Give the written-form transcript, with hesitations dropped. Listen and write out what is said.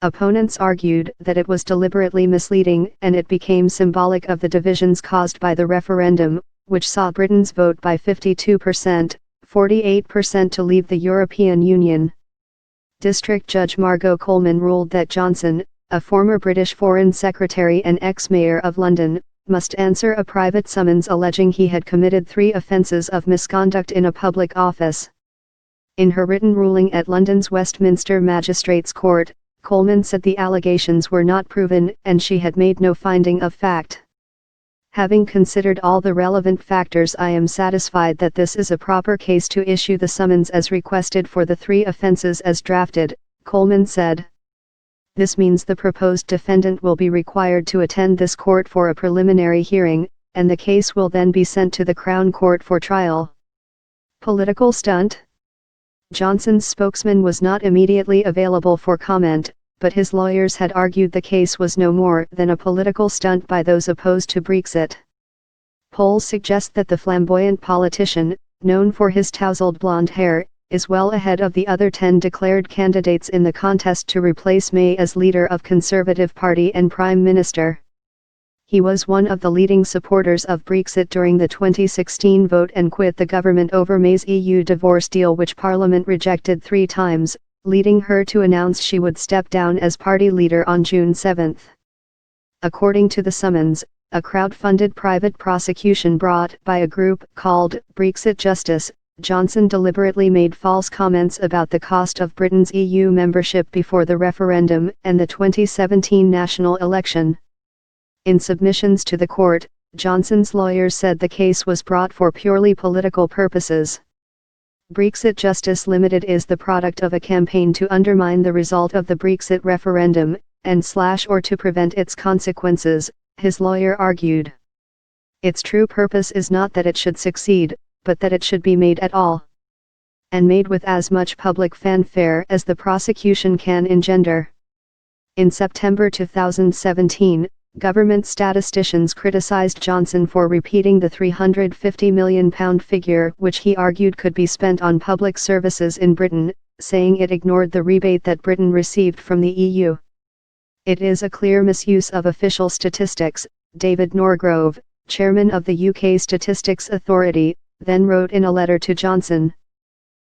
Opponents argued that it was deliberately misleading and it became symbolic of the divisions caused by the referendum, which saw Britons vote by 52%, 48% to leave the European Union. District Judge Margot Coleman ruled that Johnson, a former British Foreign Secretary and ex-mayor of London, must answer a private summons alleging he had committed 3 offences of misconduct in a public office. In her written ruling at London's Westminster Magistrates' Court, Coleman said the allegations were not proven and she had made no finding of fact. Having considered all the relevant factors, I am satisfied that this is a proper case to issue the summons as requested for the 3 offences as drafted, Coleman said. This means the proposed defendant will be required to attend this court for a preliminary hearing, and the case will then be sent to the Crown Court for trial. Political stunt? Johnson's spokesman was not immediately available for comment, but his lawyers had argued the case was no more than a political stunt by those opposed to Brexit. Polls suggest that the flamboyant politician, known for his tousled blonde hair, is well ahead of the other 10 declared candidates in the contest to replace May as leader of Conservative Party and Prime Minister. He was one of the leading supporters of Brexit during the 2016 vote and quit the government over May's EU divorce deal, which Parliament rejected 3 times, leading her to announce she would step down as party leader on June 7. According to the summons, a crowd-funded private prosecution brought by a group called Brexit Justice, Johnson deliberately made false comments about the cost of Britain's EU membership before the referendum and the 2017 national election. In submissions to the court, Johnson's lawyers said the case was brought for purely political purposes. Brexit Justice Limited is the product of a campaign to undermine the result of the Brexit referendum, and or to prevent its consequences, his lawyer argued. Its true purpose is not that it should succeed, but that it should be made at all. And made with as much public fanfare as the prosecution can engender. In September 2017, government statisticians criticized Johnson for repeating the £350 million figure which he argued could be spent on public services in Britain, saying it ignored the rebate that Britain received from the EU. It is a clear misuse of official statistics, David Norgrove, chairman of the UK Statistics Authority, then wrote in a letter to Johnson.